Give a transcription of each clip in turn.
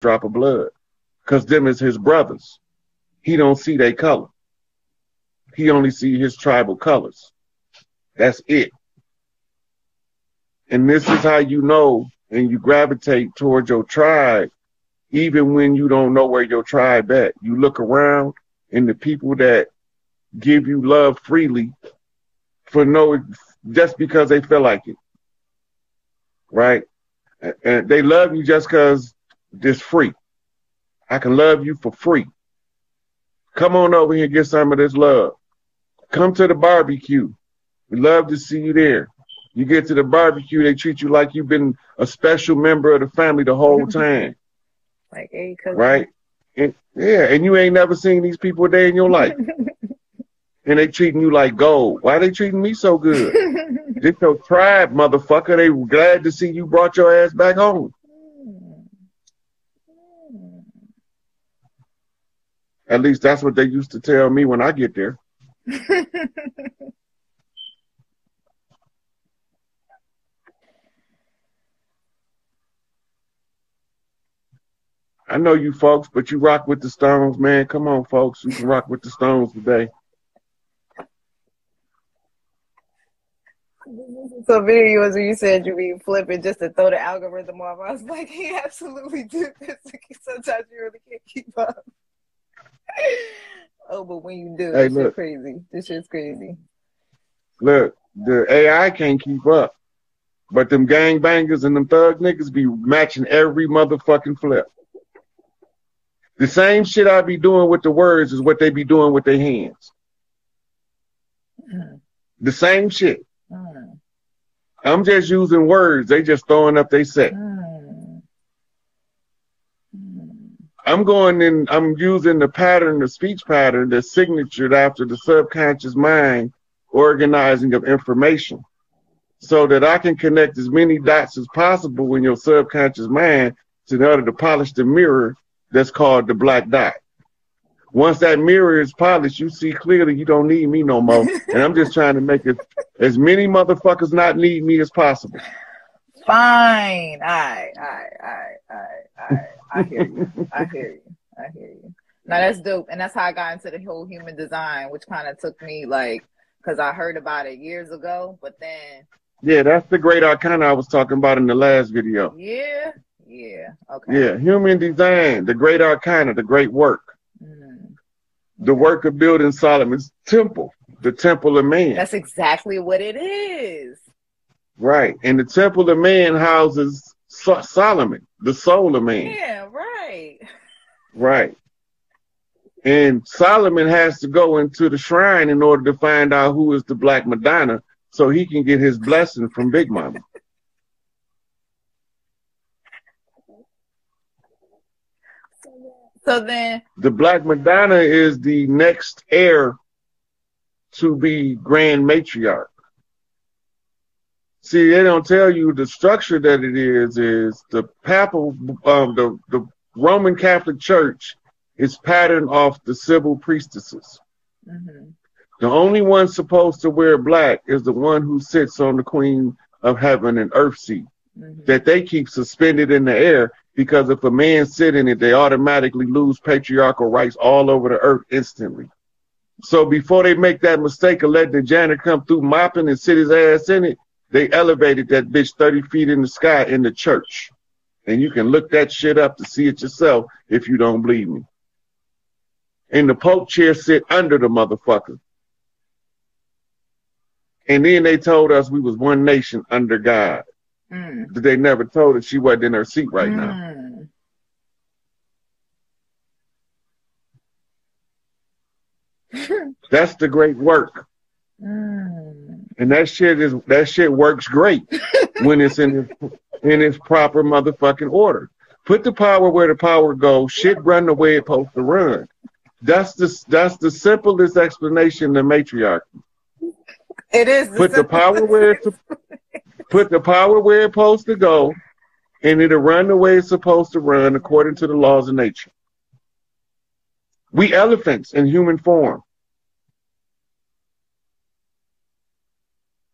drop of blood, because them is his brothers. He don't see their color. He only see his tribal colors. That's it. And this is how you know and you gravitate towards your tribe, even when you don't know where your tribe at. You look around, and the people that give you love freely just because they feel like it, right? And they love you just because it's free. I can love you for free. Come on over here and get some of this love. Come to the barbecue. We love to see you there. You get to the barbecue, they treat you like you've been a special member of the family the whole time. Like, hey, cousin. Right? And you ain't never seen these people a day in your life. And they treating you like gold. Why they treating me so good? This your tribe, motherfucker. They glad to see you brought your ass back home. At least that's what they used to tell me when I get there. I know you folks, but you rock with the Stones, man. Come on, folks. You can rock with the Stones today. So video was where you said you be flipping just to throw the algorithm off. I was like, he absolutely did this. Sometimes you really can't keep up. Oh, but when you do, this shit's crazy. This shit's crazy. Look, the AI can't keep up. But them gangbangers and them thug niggas be matching every motherfucking flip. The same shit I be doing with the words is what they be doing with their hands. The same shit. I'm just using words. They just throwing up they set. I'm going in, I'm using the pattern, the speech pattern that's signatured after the subconscious mind organizing of information so that I can connect as many dots as possible in your subconscious mind in order to polish the mirror that's called the black dot. Once that mirror is polished, you see clearly you don't need me no more. And I'm just trying to make it as many motherfuckers not need me as possible. Fine. I hear you. I hear you. Now that's dope. And that's how I got into the whole human design, which kind of took me like, because I heard about it years ago, but then. Yeah, that's the great arcana I was talking about in the last video. Yeah. Okay. Yeah, human design, the great arcana, the great work. The work of building Solomon's temple, the temple of man. That's exactly what it is. Right. And the temple of man houses Solomon, the soul of man. Yeah, right. Right. And Solomon has to go into the shrine in order to find out who is the Black Madonna so he can get his blessing from Big Mama. So then the Black Madonna is the next heir to be Grand Matriarch. See, they don't tell you the structure that it is the papal, the Roman Catholic Church is patterned off the civil priestesses. The only one supposed to wear black is the one who sits on the Queen of Heaven and Earth seat that they keep suspended in the air. Because if a man sit in it, they automatically lose patriarchal rights all over the earth instantly. So before they make that mistake of letting the janitor come through mopping and sit his ass in it, they elevated that bitch 30 feet in the sky in the church. And you can look that shit up to see it yourself if you don't believe me. And the Pope chair sit under the motherfucker. And then they told us we was one nation under God. They never told her she wasn't in her seat right now. That's the great work. And that shit works great when it's in its proper motherfucking order. Put the power where the power goes, shit run the way it's supposed to run. That's the simplest explanation of matriarchy. It is Put the power where it's supposed to go, and it'll run the way it's supposed to run according to the laws of nature. We elephants in human form.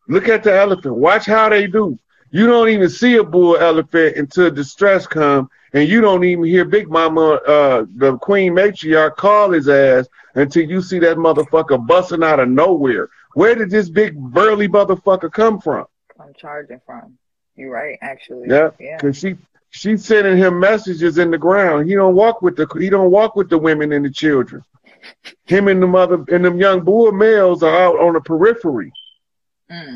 Look at the elephant. Watch how they do. You don't even see a bull elephant until distress come, and you don't even hear Big Mama, the Queen Matriarch, call his ass until you see that motherfucker busting out of nowhere. Where did this big burly motherfucker come from? I'm charging from. You're right, actually. Yeah, because she's sending him messages in the ground. He don't walk with the women and the children. Him and the mother and them young bull males are out on the periphery.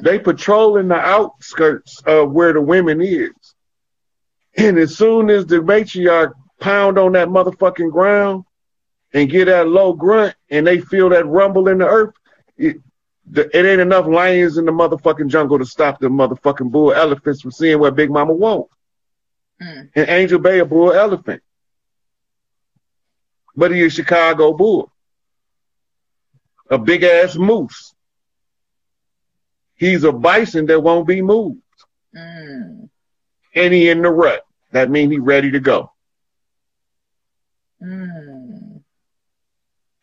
They patrolling the outskirts of where the women is. And as soon as the matriarch pound on that motherfucking ground and get that low grunt and they feel that rumble in the earth, it ain't enough lions in the motherfucking jungle to stop the motherfucking bull elephants from seeing what Big Mama wants. And Angel Bay a bull elephant. But he is Chicago bull. A big ass moose. He's a bison that won't be moved. And he in the rut. That means he ready to go. And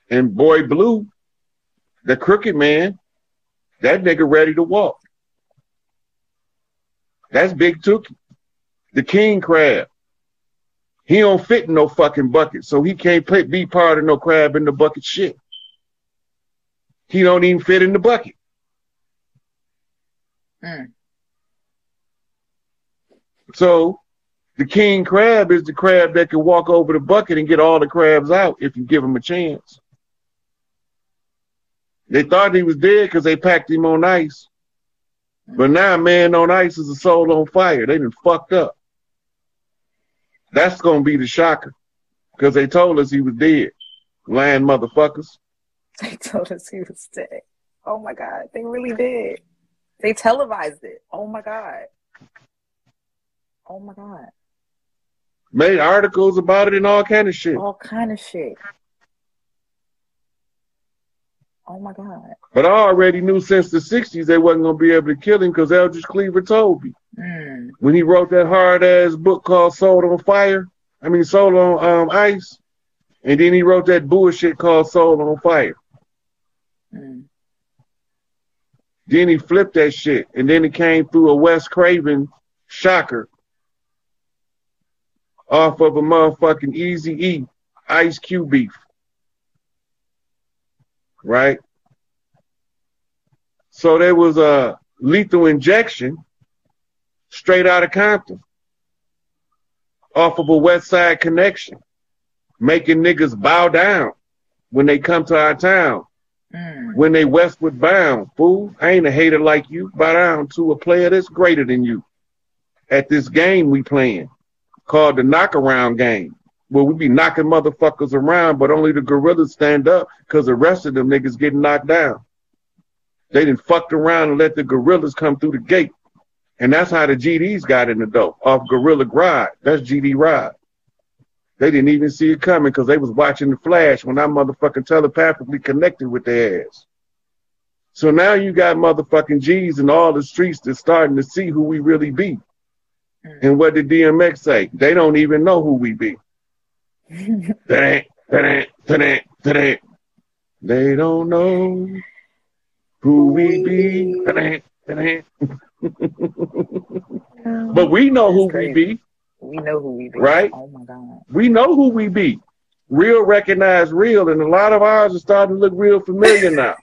Boy Blue, the crooked man, that nigga ready to walk. That's Big Tookie, the king crab. He don't fit in no fucking bucket, so he can't be part of no crab in the bucket shit. He don't even fit in the bucket. So the king crab is the crab that can walk over the bucket and get all the crabs out if you give him a chance. They thought he was dead because they packed him on ice. But now man on ice is a soul on fire. They done fucked up. That's going to be the shocker because they told us he was dead. Lying motherfuckers. They told us he was dead. Oh my God. They really did. They televised it. Oh my God. Oh my God. Made articles about it and all kind of shit. All kind of shit. Oh my God. But I already knew since the 60s they wasn't going to be able to kill him because Eldridge Cleaver told me. When he wrote that hard-ass book called Soul on Ice. And then he wrote that bullshit called Soul on Fire. Then he flipped that shit. And then it came through a Wes Craven shocker off of a motherfucking Eazy-E Ice Cube beef. Right? So there was a Lethal Injection straight out of Compton off of a West Side Connection, making niggas bow down when they come to our town. When they westward bound, fool. I ain't a hater like you. Bow down to a player that's greater than you. At this game we playing called the knockaround game, where we be knocking motherfuckers around, but only the gorillas stand up because the rest of them niggas getting knocked down. They done fucked around and let the gorillas come through the gate. And that's how the GDs got in the dope, off Gorilla Gride. That's GD Ride. They didn't even see it coming because they was watching the flash when I motherfucking telepathically connected with their ass. So now you got motherfucking G's in all the streets that's starting to see who we really be. And what did DMX say? They don't even know who we be. They don't know who we be. But we know who we be. We know who we be. Right? Oh my God. We know who we be. Real recognize real, and a lot of ours are starting to look real familiar now.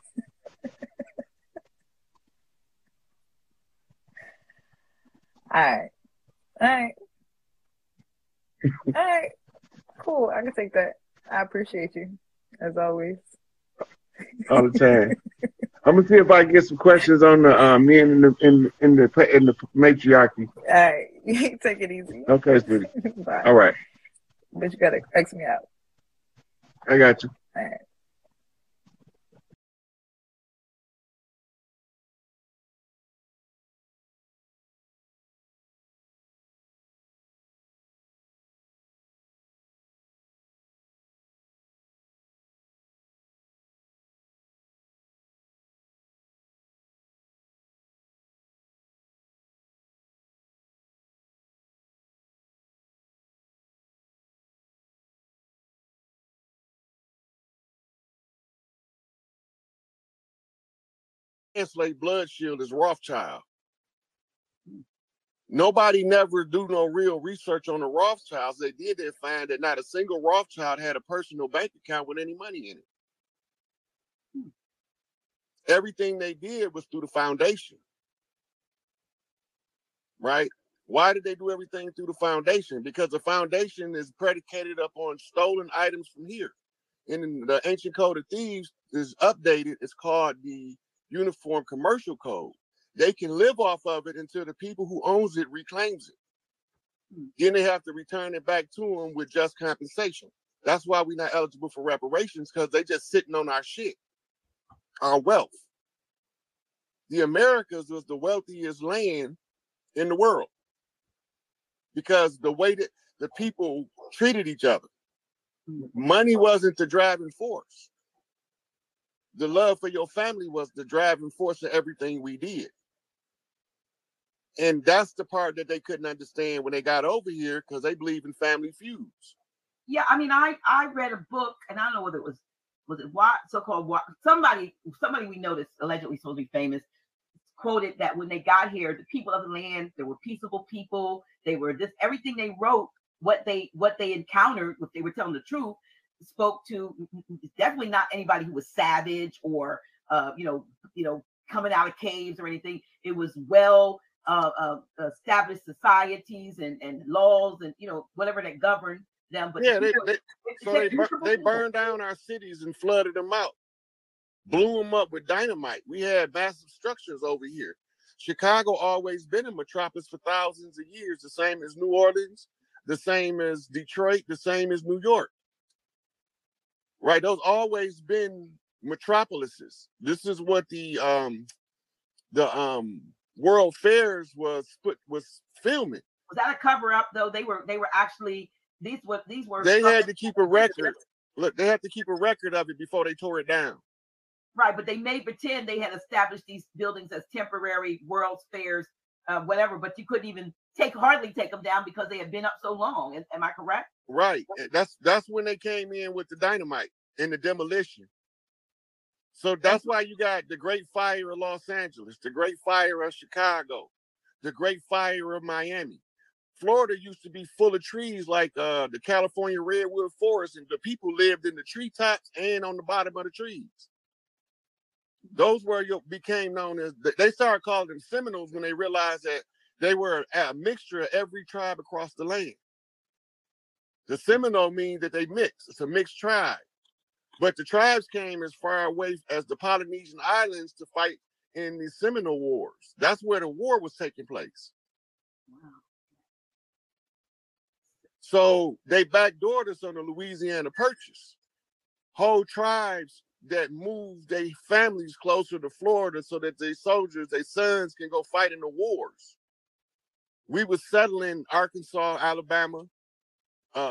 All right. Cool. I can take that. I appreciate you, as always. All the time. I'm gonna see if I can get some questions on the men in the matriarchy. All right, take it easy. Okay, sweetie. Bye. All right. But you gotta X me out. I got you. All right. Translate Blood Shield as Rothschild. Nobody never do no real research on the Rothschilds. They did find that not a single Rothschild had a personal bank account with any money in it. Everything they did was through the foundation. Right? Why did they do everything through the foundation? Because the foundation is predicated upon stolen items from here. And the ancient code of thieves is updated. It's called the Uniform Commercial Code. They can live off of it until the people who owns it reclaims it. Then they have to return it back to them with just compensation. That's why we're not eligible for reparations, because they just sitting on our shit, our wealth. The Americas was the wealthiest land in the world because the way that the people treated each other. Money wasn't the driving force. The love for your family was the driving force of everything we did. And that's the part that they couldn't understand when they got over here, because they believe in family feuds. Yeah, I mean, I read a book, and I don't know whether it was it so-called somebody we know that's allegedly supposed to be famous, quoted that when they got here, the people of the land, they were peaceable people. They were this, everything they wrote, what they encountered, what they were telling the truth, spoke to definitely not anybody who was savage or coming out of caves or anything. It was well established societies and laws and whatever that governed them. But yeah, they burned down our cities and flooded them out, blew them up with dynamite. We had massive structures over here. Chicago always been a metropolis for thousands of years, the same as New Orleans, the same as Detroit, the same as New York. Right? Those always been metropolises. This is what the World Fairs was filming. Was that a cover up though? They were actually these were. They had to keep a record. Look, they had to keep a record of it before they tore it down. Right, but they made pretend they had established these buildings as temporary World Fairs, whatever. But you couldn't even hardly take them down because they had been up so long. Am I correct? Right. That's when they came in with the dynamite and the demolition. So that's why you got the Great Fire of Los Angeles, the Great Fire of Chicago, the Great Fire of Miami. Florida used to be full of trees like the California redwood forest, and the people lived in the treetops and on the bottom of the trees. Those became known as, they started calling them Seminoles when they realized that they were a mixture of every tribe across the land. The Seminole means that they mix. It's a mixed tribe. But the tribes came as far away as the Polynesian Islands to fight in the Seminole Wars. That's where the war was taking place. Wow. So they backdoored us on the Louisiana Purchase. Whole tribes that moved their families closer to Florida so that their soldiers, their sons, can go fight in the wars. We were settling Arkansas, Alabama,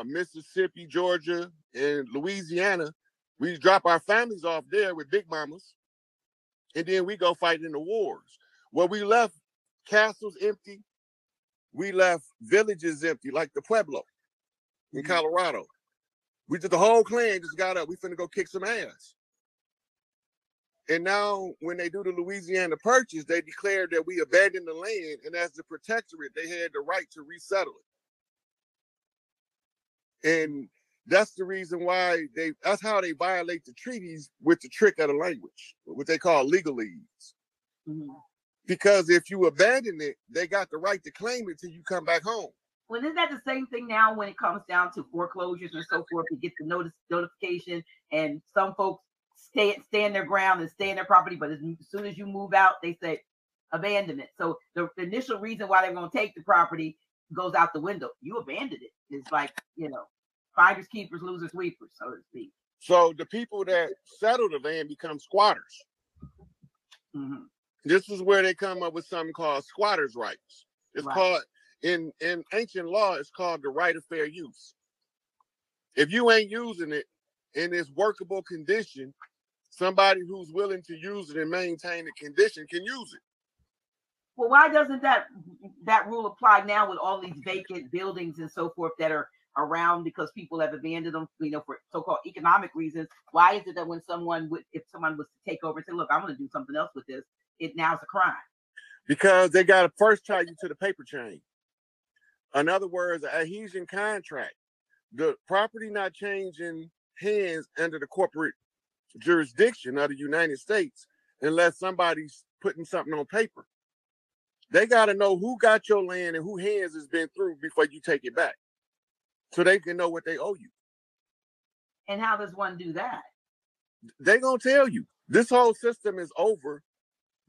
Mississippi, Georgia, and Louisiana. We drop our families off there with big mamas, and then we go fight in the wars. Well, we left castles empty. We left villages empty, like the Pueblo in Colorado. The whole clan just got up. We finna go kick some ass. And now when they do the Louisiana Purchase, they declared that we abandoned the land, and as the protectorate, they had the right to resettle it. And that's the reason why that's how they violate the treaties, with the trick of the language, what they call legalese. Mm-hmm. Because if you abandon it, they got the right to claim it till you come back home. Well, isn't that the same thing now when it comes down to foreclosures and so forth? You get the notification, and some folks stand their ground and stay in their property, but as soon as you move out, they say abandon it. So the initial reason why they're going to take the property goes out the window. You abandoned it. It's like, finders keepers, losers weepers, so to speak. So the people that settle the land become squatters. Mm-hmm. This is where they come up with something called squatters' rights. It's called, in ancient law, it's called the right of fair use. If you ain't using it in its workable condition, somebody who's willing to use it and maintain the condition can use it. Well, why doesn't that rule apply now with all these vacant buildings and so forth that are around because people have abandoned them, for so-called economic reasons? Why is it that if someone was to take over and say, look, I'm going to do something else with this, it now's a crime? Because they got to first tie you to the paper chain. In other words, an adhesion contract. The property not changing hands under the corporate jurisdiction of the United States unless somebody's putting something on paper. They got to know who got your land and who hands has been through before you take it back, so they can know what they owe you. And how does one do that? They gonna tell you. This whole system is over.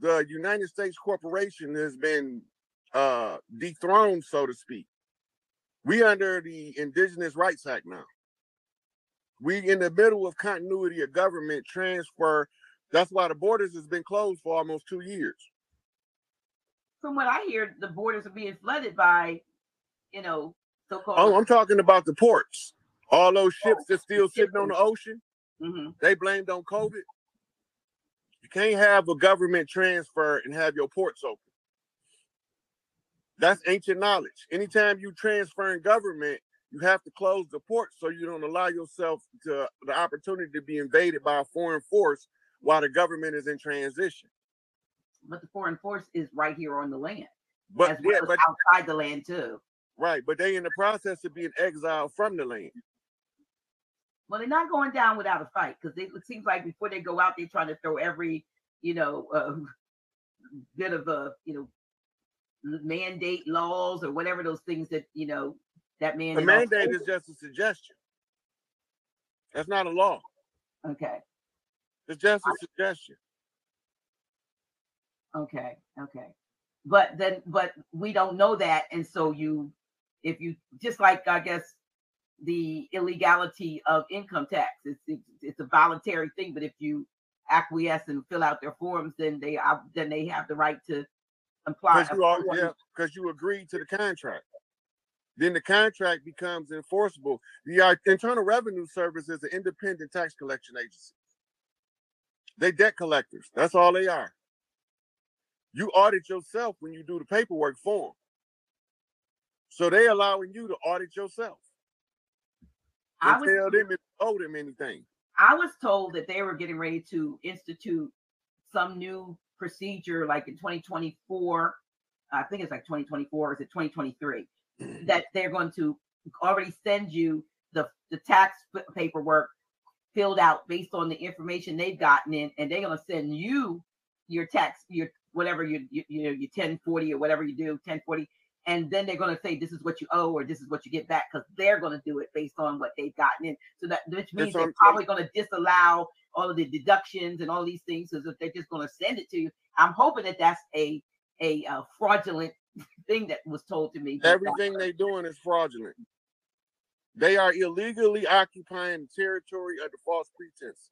The United States corporation has been dethroned, so to speak. We under the Indigenous Rights Act now. We in the middle of continuity of government transfer. That's why the borders has been closed for almost 2 years. From what I hear, the borders are being flooded by, so-called. Oh, I'm talking about the ports. All those ships that's still sitting on the ocean. Mm-hmm. They blamed on COVID. You can't have a government transfer and have your ports open. That's ancient knowledge. Anytime you transfer in government, you have to close the port so you don't allow yourself to the opportunity to be invaded by a foreign force while the government is in transition. But the foreign force is right here on the land, but as well as outside the land too. Right, but they in the process of being exiled from the land. Well, they're not going down without a fight, because it seems like before they go out, they're trying to throw every, bit of mandate laws or whatever those things that that mandate. A mandate is just a suggestion. That's not a law. Okay. It's just a suggestion. Okay. But we don't know that, and so if you just like, I guess, the illegality of income tax, it's a voluntary thing, but if you acquiesce and fill out their forms, then they have the right to apply. Because you agreed to the contract. Then the contract becomes enforceable. The Internal Revenue Service is an independent tax collection agency. They debt collectors. That's all they are. You audit yourself when you do the paperwork for them. So they allowing you to audit yourself. And tell them if you owe them anything. I was told that they were getting ready to institute some new procedure, like in 2024. I think it's like 2024. Or is it 2023? That they're going to already send you the tax paperwork filled out based on the information they've gotten in, and they're going to send you your tax, your whatever your 1040 or whatever you do, 1040, and then they're going to say this is what you owe or this is what you get back, because they're going to do it based on what they've gotten in. So that, which means they're probably going to disallow all of the deductions and all these things, so that they're just going to send it to you. I'm hoping that that's a fraudulent thing that was told to me. Everything they're doing is fraudulent. They are illegally occupying the territory of the false pretenses.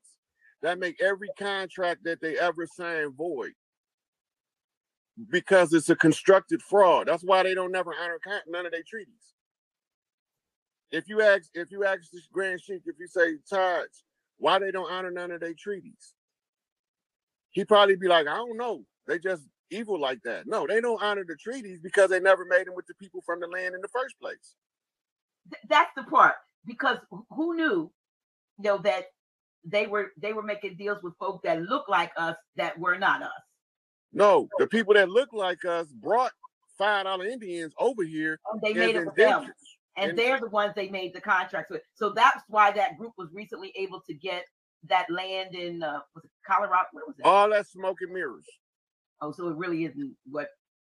That make every contract that they ever sign void, because it's a constructed fraud. That's why they don't never honor none of their treaties. If you ask the Grand Sheik, if you say, Taj, why they don't honor none of their treaties, he'd probably be like, I don't know. They just evil like that. No, they don't honor the treaties because they never made them with the people from the land in the first place. That's the part, because who knew, that they were making deals with folk that look like us that were not us. No, the people that look like us brought $5 Indians over here. And they made it with them. And they're the ones they made the contracts with. So that's why that group was recently able to get that land in was it Colorado? Where was it? All that smoke and mirrors. Oh, so it really isn't what.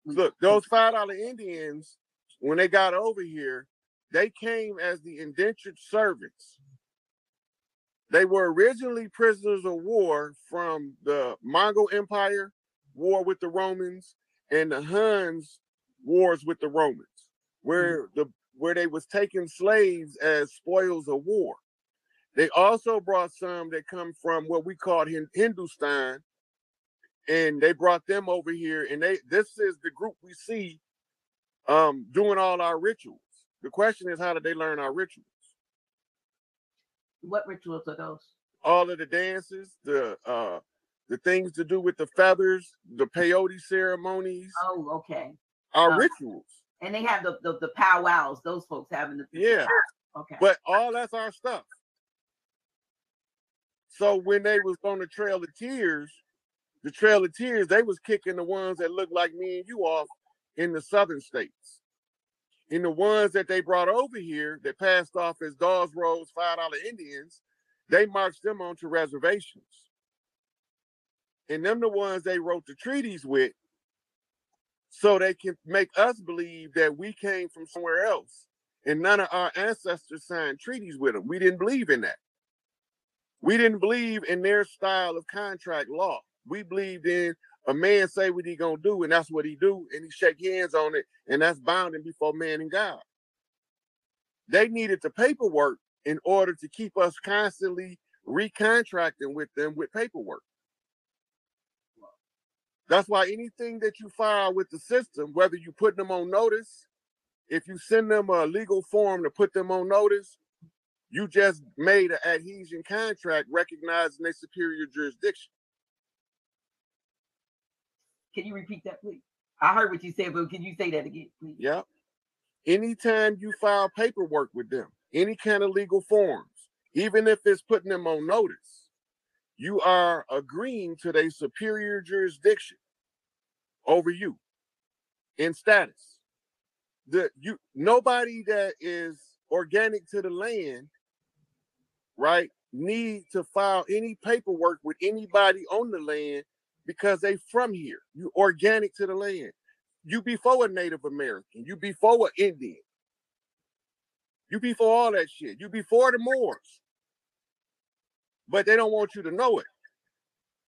Look, those $5 Indians, when they got over here, they came as the indentured servants. They were originally prisoners of war from the Mongol Empire, war with the Romans, and the Huns, wars with the Romans, where they was taking slaves as spoils of war. They also brought some that come from what we called Hindustan, and they brought them over here. And this is the group we see doing all our rituals. The question is, how did they learn our rituals? What rituals are those? All of the dances, the things to do with the feathers, the peyote ceremonies. Oh, okay. Our rituals. And they have the powwows. Those folks having the. Yeah. Okay. But all that's our stuff. So when they was on the Trail of Tears, they was kicking the ones that looked like me and you off in the southern states. And the ones that they brought over here that passed off as Dawes Road's $5 Indians, they marched them onto reservations. And them the ones they wrote the treaties with so they can make us believe that we came from somewhere else. And none of our ancestors signed treaties with them. We didn't believe in that. We didn't believe in their style of contract law. We believed in a man say what he gonna do, and that's what he do, and he shake hands on it, and that's bounding before man and God. They needed the paperwork in order to keep us constantly recontracting with them with paperwork. That's why anything that you file with the system, whether you put them on notice, if you send them a legal form to put them on notice, you just made an adhesion contract recognizing their superior jurisdiction. Can you repeat that, please? I heard what you said, but can you say that again, please? Yeah. Anytime you file paperwork with them, any kind of legal forms, even if it's putting them on notice, you are agreeing to their superior jurisdiction over you in status. Nobody that is organic to the land, right, need to file any paperwork with anybody on the land because they from here. You organic to the land. You before a Native American. You before an Indian. You before all that shit. You before the Moors. But they don't want you to know it.